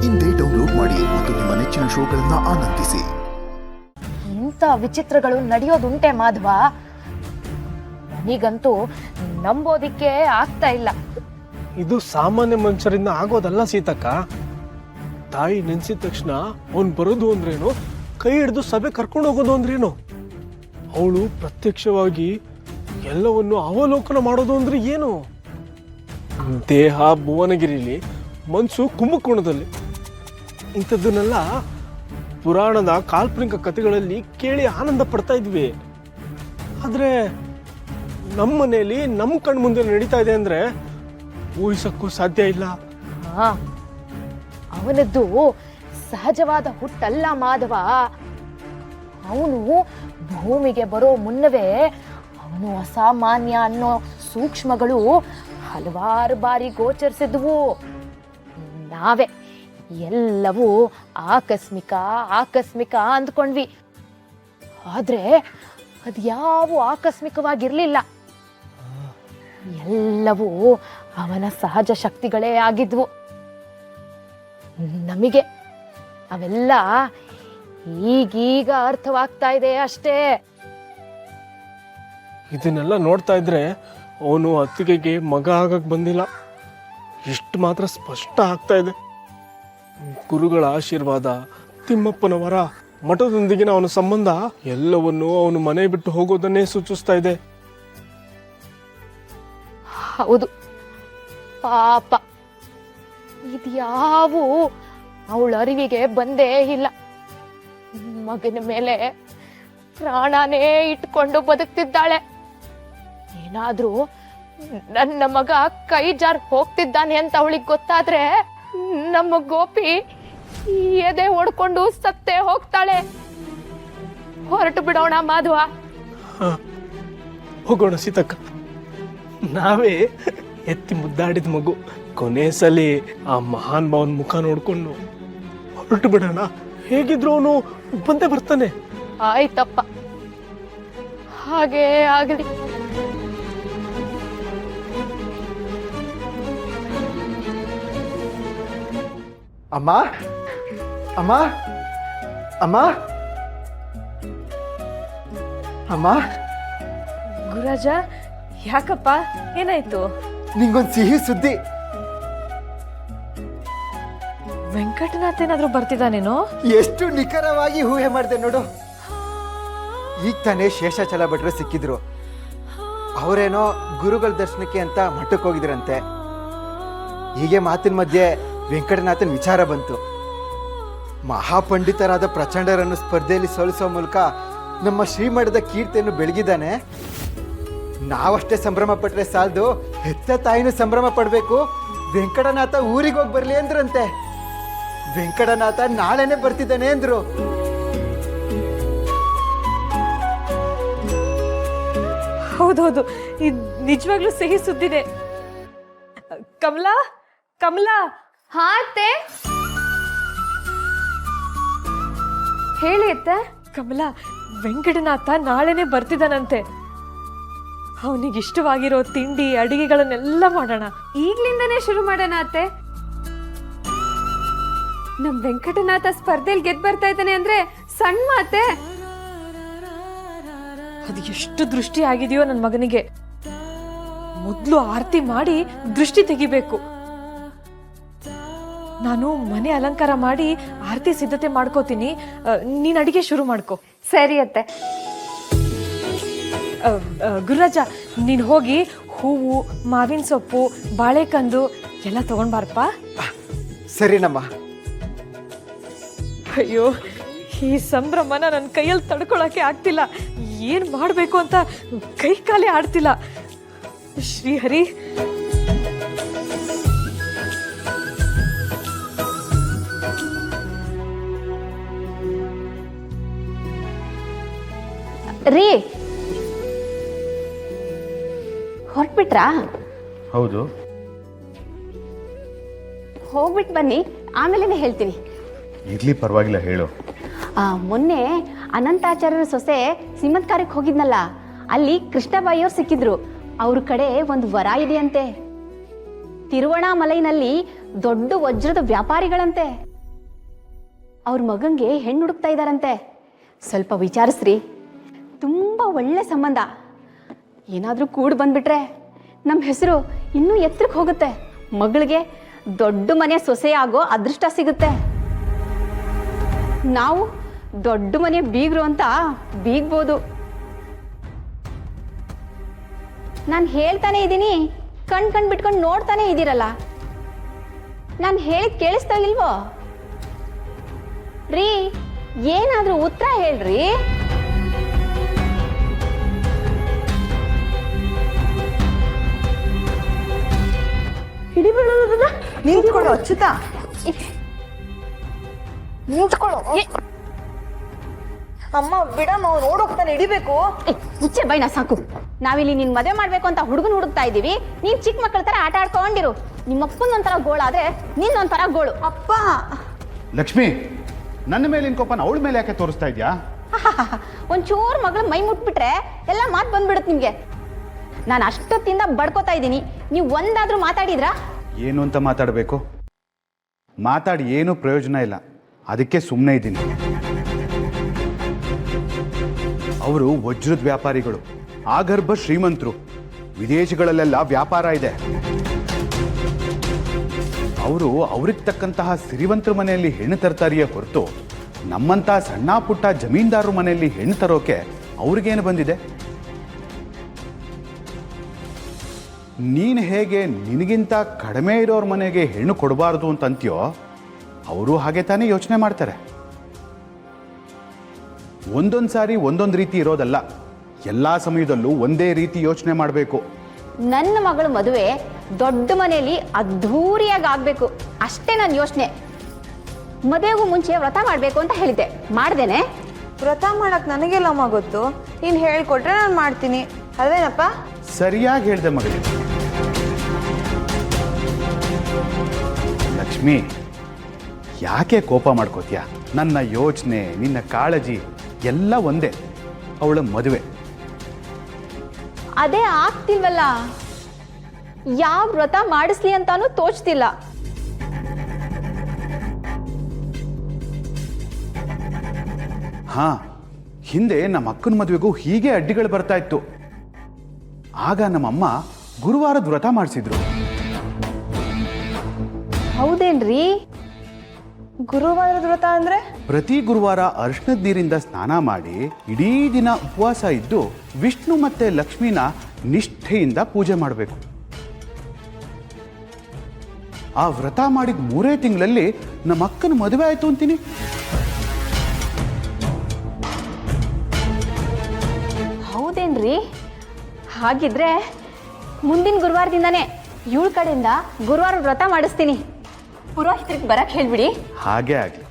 ಇಂದೇ ಡೌನ್ಲೋಡ್ ಮಾಡಿ ಮತ್ತು ನಿಮ್ಮ ನೆಚ್ಚಿನ ಶೋಗಳನ್ನ ಆನಂದಿಸಿ. ಇಂಥ ವಿಚಿತ್ರಗಳು ನಡೆಯೋದುಂಟೆ ಮಾಧವ. ನನಗಂತೂ ನಂಬೋದಿಕ್ಕೆ ಆಗ್ತಾ ಇಲ್ಲ. ಇದು ಸಾಮಾನ್ಯ ಮನುಷ್ಯರಿಂದ ಆಗೋದಲ್ಲ ಸೀತಕ್ಕ. ತಾಯಿ ನೆನ್ಸಿದ ತಕ್ಷಣ ಅವನು ಬರೋದು ಅಂದ್ರೇನು, ಕೈ ಹಿಡಿದು ಸಭೆ ಕರ್ಕೊಂಡು ಹೋಗೋದು ಅಂದ್ರೇನು, ಅವಳು ಪ್ರತ್ಯಕ್ಷವಾಗಿ ಎಲ್ಲವನ್ನು ಅವಲೋಕನ ಮಾಡೋದು ಅಂದ್ರೆ ಏನು? ದೇಹ ಭುವನಗಿರಿಲಿ, ಮನಸ್ಸು ಕುಂಭಕೋಣದಲ್ಲಿ. ಇಂಥದ್ದನ್ನೆಲ್ಲ ಪುರಾಣದ ಕಾಲ್ಪನಿಕ ಕಥೆಗಳಲ್ಲಿ ಕೇಳಿ ಆನಂದ ಪಡ್ತಾ ಇದ್ವಿ. ಆದರೆ ನಮ್ಮ ಮನೆಯಲ್ಲಿ ನಮ್ಮ ಕಣ್ಣು ಮುಂದೆ ನಡೀತಾ ಇದೆ ಅಂದ್ರೆ ಊಹಿಸಕ್ಕೂ ಸಾಧ್ಯ ಇಲ್ಲ. ಅವನದ್ದು ಸಹಜವಾದ ಹುಟ್ಟಲ್ಲ ಮಾಧವ. ಅವನು ಭೂಮಿಗೆ ಬರೋ ಮುನ್ನವೇ ಅವನು ಅಸಾಮಾನ್ಯ ಅನ್ನೋ ಸೂಕ್ಷ್ಮಗಳು ಹಲವಾರು ಬಾರಿ ಗೋಚರಿಸಿದ್ವು. ನಾವೇ ಎಲ್ಲವೂ ಆಕಸ್ಮಿಕ ಅಂದ್ಕೊಂಡ್ವಿ. ಆದ್ರೆ ಅದ್ಯಾವು ಆಕಸ್ಮಿಕವಾಗಿರ್ಲಿಲ್ಲ. ಎಲ್ಲವೂ ಅವನ ಸಹಜ ಶಕ್ತಿಗಳೇ ಆಗಿದ್ವು. ನಮಗೆ ಅವೆಲ್ಲ ಈಗೀಗ ಅರ್ಥವಾಗ್ತಾ ಇದೆ ಅಷ್ಟೇ. ಇದನ್ನೆಲ್ಲ ನೋಡ್ತಾ ಇದ್ರೆ ಅವನು ಅತ್ತಿಗೆಗೆ ಮಗ ಆಗಕ್ಕೆ ಬಂದಿಲ್ಲ, ಇಷ್ಟು ಮಾತ್ರ ಸ್ಪಷ್ಟ ಆಗ್ತಾ ಇದೆ. ಗುರುಗಳ ಆಶೀರ್ವಾದ, ತಿಮ್ಮಪ್ಪನ ವರ, ಮಠದೊಂದಿಗಿನ ಅವನ ಸಂಬಂಧ ಎಲ್ಲವನ್ನೂ ಅವನು ಮನೆ ಬಿಟ್ಟು ಹೋಗೋದನ್ನೇ ಸೂಚಿಸ್ತಾ ಇದೆ. ಹೌದು, ಪಾಪ ಇದ್ಯಾವು ಅವಳ ಅರಿವಿಗೆ ಬಂದೇ ಇಲ್ಲ. ಮಗನ ಮೇಲೆ ಪ್ರಾಣನೇ ಇಟ್ಕೊಂಡು ಬದುಕ್ತಿದ್ದಾಳೆ. ಏನಾದ್ರೂ ನನ್ನ ಮಗ ಕೈ ಜಾರ್ ಹೋಗ್ತಿದ್ದಾನೆ ಅಂತ ಅವಳಿಗೆ ಗೊತ್ತಾದ್ರೆ ನಮ್ಮ ಗೋಪಿ ಎದೆ ಹೊಡ್ಕೊಂಡು ಸತ್ತೇ ಹೋಗ್ತಾಳೆ. ಹೊರಟು ಬಿಡೋಣ ಮಾಧವ. ಹೋಗೋಣ ಸೀತಕ್ಕ. ನಾವೇ ಎತ್ತಿ ಮುದ್ದಾಡಿದ ಮಗು ಕೊನೆ ಸಲಿ ಆ ಮಹಾನ್ ಭಾವನ ಮುಖ ನೋಡ್ಕೊಂಡು ಹೊರಟು ಬಿಡೋಣ. ಹೇಗಿದ್ರು ಅವನು ಬಂದೇ ಬರ್ತಾನೆ. ಆಯ್ತಪ್ಪ, ಹಾಗೇ ಆಗಲಿ. ಅಮ್ಮ ಅಮ್ಮ ಅಮ್ಮ ಅಮ್ಮ. ಗುರಾಜ, ಯಾಕಪ್ಪ, ಏನಾಯ್ತು? ನಿಂಗೊಂದು ಸಿಹಿ ಸುದ್ದಿ. ವೆಂಕಟನಾಥ್ ಏನಾದ್ರೂ ಬರ್ತಿದ್ದಾನೇನೋ? ಎಷ್ಟು ನಿಖರವಾಗಿ ಊಹೆ ಮಾಡಿದೆ ನೋಡು. ಈಗ ತಾನೇ ಶೇಷಾಚಲ ಭಟ್ರು ಸಿಕ್ಕಿದ್ರು. ಅವರೇನೋ ಗುರುಗಳ ದರ್ಶನಕ್ಕೆ ಅಂತ ಮಠಕ್ಕೆ ಹೋಗಿದ್ರಂತೆ. ಹೀಗೆ ಮಾತಿನ ಮಧ್ಯೆ ವೆಂಕಟನಾಥನ್ ವಿಚಾರ ಬಂತು. ಮಹಾಪಂಡಿತರಾದ ಪ್ರಚಂಡರನ್ನು ಸ್ಪರ್ಧೆಯಲ್ಲಿ ಸೋಲಿಸೋ ಮೂಲಕ ನಮ್ಮ ಶ್ರೀಮಠದ ಕೀರ್ತಿಯನ್ನು ಬೆಳಗಿದ್ದಾನೆ. ನಾವಷ್ಟೇ ಸಂಭ್ರಮ ಪಟ್ರೆ ಸಾಲದು, ಹೆತ್ತ ತಾಯಿನೂ ಸಂಭ್ರಮ ಪಡಬೇಕು. ವೆಂಕಟನಾಥ ಊರಿಗೆ ಹೋಗಿ ಬರಲಿ ಅಂದ್ರಂತೆ. ವೆಂಕಟನಾಥ ನಾಳೆನೆ ಬರ್ತಿದ್ದಾನೆ ಅಂದ್ರು. ಹೌದೌದು, ಇದು ನಿಜವಾಗ್ಲೂ ಸಿಹಿ ಸುದ್ದಿನೇ. ಕಮಲಾ, ಕಮಲಾ. ಹಾ ಅತ್ತೆ, ಹೇಳಿ ಅತ್ತೆ. ಕಮಲಾ, ವೆಂಕಟನಾಥ ನಾಳೆನೆ ಬರ್ತಿದ್ದಾನಂತೆ. ಅವನಿಗೆ ಇಷ್ಟವಾಗಿರೋ ತಿಂಡಿ ಅಡಿಗೆಗಳನ್ನೆಲ್ಲ ಮಾಡೋಣ. ಈಗ್ಲಿಂದನೇ ಶುರು ಮಾಡೋಣ ಅತ್ತೆ. ನಮ್ ವೆಂಕಟನಾಥ ಸ್ಪರ್ಧೆಯಲ್ಲಿ ಗೆದ್ದು ಬರ್ತಾ ಇದ್ದಾನೆ ಅಂದ್ರೆ ಸಣ್ಣ ಮಾತೆ. ಅದು ಎಷ್ಟು ದೃಷ್ಟಿ ಆಗಿದೆಯೋ ನನ್ನ ಮಗನಿಗೆ. ಮೊದ್ಲು ಆರತಿ ಮಾಡಿ ದೃಷ್ಟಿ ತೆಗಿಬೇಕು. ನಾನು ಮನೆ ಅಲಂಕಾರ ಮಾಡಿ ಆರತಿ ಸಿದ್ಧತೆ ಮಾಡ್ಕೋತೀನಿ. ನೀನ್ ಅಡಿಗೆ ಶುರು ಮಾಡ್ಕೋ. ಸರಿ ಅತ್ತೆ. ಗುರುರಾಜ, ನೀನ್ ಹೋಗಿ ಹೂವು, ಮಾವಿನ ಸೊಪ್ಪು, ಬಾಳೆಕಂದು ಎಲ್ಲ ತಗೊಂಡ್ಬಾರಪ್ಪ. ಸರಿನಮ್ಮ. ಅಯ್ಯೋ, ಈ ಸಂಭ್ರಮನ ನನ್ನ ಕೈಯಲ್ಲಿ ತಡ್ಕೊಳಕ್ಕೆ ಆಗ್ತಿಲ್ಲ. ಏನ್ ಮಾಡ್ಬೇಕು ಅಂತ ಕೈ ಕಾಲೇ ಆಡ್ತಿಲ್ಲ. ಶ್ರೀಹರಿ, ರೀ, ಹೊರಟ್ಬಿಟ್ರಾ? ಹೌದು. ಹೋಗ್ಬಿಟ್ಟು ಬನ್ನಿ, ಆಮೇಲೆ ಹೇಳ್ತೀನಿ. ಇರ್ಲಿ, ಪರವಾಗಿಲ್ಲ, ಹೇಳು. ಮೊನ್ನೆ ಅನಂತಾಚಾರ್ಯರ ಸೊಸೆ ಸಿಮತ್ಕಾರಕ್ಕೆ ಹೋಗಿದ್ನಲ್ಲ, ಅಲ್ಲಿ ಕೃಷ್ಣಬಾಯಿಯವ್ರು ಸಿಕ್ಕಿದ್ರು. ಅವ್ರ ಕಡೆ ಒಂದು ವರ ಇದೆಯಂತೆ. ತಿರುವಣಾಮಲೈನಲ್ಲಿ ದೊಡ್ಡ ವಜ್ರದ ವ್ಯಾಪಾರಿಗಳಂತೆ. ಅವ್ರ ಮಗಂಗೆ ಹೆಣ್ಣು ಹುಡುಕ್ತಾ ಇದ್ದಾರಂತೆ. ಸ್ವಲ್ಪ ವಿಚಾರಿಸ್ರಿ, ತುಂಬ ಒಳ್ಳೆ ಸಂಬಂಧ. ಏನಾದರೂ ಕೂಡಿ ಬಂದ್ಬಿಟ್ರೆ ನಮ್ಮ ಹೆಸರು ಇನ್ನೂ ಎತ್ತರಕ್ಕೆ ಹೋಗುತ್ತೆ. ಮಗಳಿಗೆ ದೊಡ್ಡ ಮನೆ ಸೊಸೆ ಆಗೋ ಅದೃಷ್ಟ ಸಿಗುತ್ತೆ. ನಾವು ದೊಡ್ಡ ಮನೆ ಬೀಗರು ಅಂತ ಬೀಗ್ಬೋದು. ನಾನು ಹೇಳ್ತಾನೆ ಇದ್ದೀನಿ, ಕಣ್ ಬಿಟ್ಕೊಂಡು ನೋಡ್ತಾನೆ ಇದ್ದೀರಲ್ಲ. ನಾನು ಹೇಳಿದ್ ಕೇಳಿಸ್ತಾ ಇಲ್ವೋ ರೀ? ಏನಾದ್ರೂ ಉತ್ತರ ಹೇಳ್ರಿ. ಹಿಡಿಬಿಡೋದನ್ನ ನಿಂತ್ಕೊಳ್ಳೋ ಅಚ್ಯುತ, ನಿಂತ್ಕೊಳ್ಳೋ. ಅಮ್ಮ ಬಿಡಮ್ಮ, ಅವ್ನು ನೋಡೋಗ್ತಾನೆ, ಹಿಡಿಬೇಕು. ಮುಚ್ಚೆ ಬೈನ ಸಾಕು. ನಾವಿಲ್ಲಿ ನಿನ್ ಮದುವೆ ಮಾಡ್ಬೇಕು ಅಂತ ಹುಡುಗನ್ ಹುಡುಕ್ತಾ ಇದೀವಿ. ನೀನ್ ಚಿಕ್ಕ ಮಕ್ಕಳ ತರ ಆಟ ಆಡ್ಕೊಂಡಿರು. ನಿಮ್ಮಪ್ಪನೊಂಥರ ಗೋಳಾದ್ರೆ ನಿನ್ನೊಂಥರ ಗೋಳು. ಅಪ್ಪ ಲಕ್ಷ್ಮಿ, ನನ್ನ ಮೇಲಿನ ಕೋಪನ ಅವಳ ಮೇಲೆ ಯಾಕೆ ತೋರಿಸ್ತಾ ಇದ್ಯಾ? ಒಂಚೂರು ಮಗಳು ಮೈ ಮುಟ್ಬಿಟ್ರೆ ಎಲ್ಲ ಮಾತು ಬಂದ್ಬಿಡುತ್ತೆ ನಿಮ್ಗೆ. ನಾನು ಅಷ್ಟೊತ್ತಿಂದ ಬಡ್ಕೋತಾ ಇದ್ದೀನಿ, ನೀವು ಒಂದಾದ್ರೂ ಮಾತಾಡಿದ್ರಾ? ಏನು ಅಂತ ಮಾತಾಡಬೇಕು? ಮಾತಾಡಿ ಏನೂ ಪ್ರಯೋಜನ ಇಲ್ಲ, ಅದಕ್ಕೆ ಸುಮ್ಮನೆ ಇದ್ದೀನಿ. ಅವರು ವಜ್ರದ ವ್ಯಾಪಾರಿಗಳು, ಆಗರ್ಭ ಶ್ರೀಮಂತರು, ವಿದೇಶಗಳಲ್ಲೆಲ್ಲ ವ್ಯಾಪಾರ ಇದೆ. ಅವರು ಅವ್ರಿಗೆ ತಕ್ಕಂತಹ ಸಿರಿವಂತರ ಮನೆಯಲ್ಲಿ ಹೆಣ್ಣು ತರ್ತಾರಿಯೇ ಹೊರತು ನಮ್ಮಂಥ ಸಣ್ಣ ಪುಟ್ಟ ಜಮೀನ್ದಾರರ ಮನೆಯಲ್ಲಿ ಹೆಣ್ಣು ತರೋಕೆ ಅವ್ರಿಗೇನು ಬಂದಿದೆ? ನೀನು ಹೇಗೆ ನಿನಗಿಂತ ಕಡಿಮೆ ಇರೋರ ಮನೆಗೆ ಹೆಣ್ಣು ಕೊಡಬಾರ್ದು ಅಂತ ಅಂತೀಯೋ, ಅವರು ಹಾಗೆ ತಾನೇ ಯೋಚನೆ ಮಾಡ್ತಾರೆ. ಒಂದೊಂದು ಸಾರಿ ಒಂದೊಂದು ರೀತಿ ಇರೋದಲ್ಲ, ಎಲ್ಲ ಸಮಯದಲ್ಲೂ ಒಂದೇ ರೀತಿ ಯೋಚನೆ ಮಾಡಬೇಕು. ನನ್ನ ಮಗಳ ಮದುವೆ ದೊಡ್ಡ ಮನೆಯಲ್ಲಿ ಅದ್ಧೂರಿಯಾಗಿ ಆಗ್ಬೇಕು ಅಷ್ಟೇ ನನ್ನ ಯೋಚನೆ. ಮದುವೆಗೂ ಮುಂಚೆ ವ್ರತ ಮಾಡಬೇಕು ಅಂತ ಹೇಳಿದ್ದೆ, ಮಾಡ್ದೇನೆ? ವ್ರತ ಮಾಡಕ್ ನನಗೆಲ್ಲಮ್ಮ ಗೊತ್ತು, ನೀನು ಹೇಳ್ಕೊಟ್ರೆ ನಾನು ಮಾಡ್ತೀನಿ, ಅಲ್ವೇನಪ್ಪ? ಸರಿಯಾಗಿ ಹೇಳ್ದೆ ಮಗಳೇ. ಲಕ್ಷ್ಮಿ, ಯಾಕೆ ಕೋಪ ಮಾಡ್ಕೋತೀಯ? ನನ್ನ ಯೋಚನೆ, ನಿನ್ನ ಕಾಳಜಿ ಎಲ್ಲ ಒಂದೇ, ಅವಳ ಮದುವೆ. ಅದೇ ಆಗ್ತಿಲ್ವಲ್ಲ, ಯಾವ ವ್ರತ ಮಾಡಿಸ್ಲಿ ಅಂತಾನು ತೋಚ್ತಿಲ್ಲ. ಹಾ, ಹಿಂದೆ ನಮ್ಮ ಅಕ್ಕನ ಮದುವೆಗೂ ಹೀಗೆ ಅಡ್ಡಿಗಳು ಬರ್ತಾ ಇತ್ತು. ಆಗ ನಮ್ಮಮ್ಮ ಗುರುವಾರದ ವ್ರತ ಮಾಡಿಸಿದ್ರು. ಹೌದೇನ್ರಿ? ಗುರುವಾರದ ವ್ರತ ಅಂದ್ರೆ? ಪ್ರತಿ ಗುರುವಾರ ಅರಿಶಿಣದ ನೀರಿಂದ ಸ್ನಾನ ಮಾಡಿ ಇಡೀ ದಿನ ಉಪವಾಸ ಇದ್ದು ವಿಷ್ಣು ಮತ್ತೆ ಲಕ್ಷ್ಮಿನ ನಿಷ್ಠೆಯಿಂದ ಪೂಜೆ ಮಾಡಬೇಕು. ಆ ವ್ರತ ಮಾಡಿದ 3 ತಿಂಗಳಲ್ಲಿ ನಮ್ಮ ಅಕ್ಕನ ಮದುವೆ ಆಯ್ತು ಅಂತೀನಿ. ಹೌದೇನ್ರಿ? ಹಾಗಿದ್ರೆ ಮುಂದಿನ ಗುರುವಾರದಿಂದಾನೇ ಇವಳ ಕಡೆಯಿಂದ ಗುರುವಾರ ವ್ರತ ಮಾಡಿಸ್ತೀನಿ. ಪುರೋಹಿತರಿಗೆ ಬರಕ್ ಹೇಳ್ಬಿಡಿ. ಹಾಗೆ ಆಗಲಿ.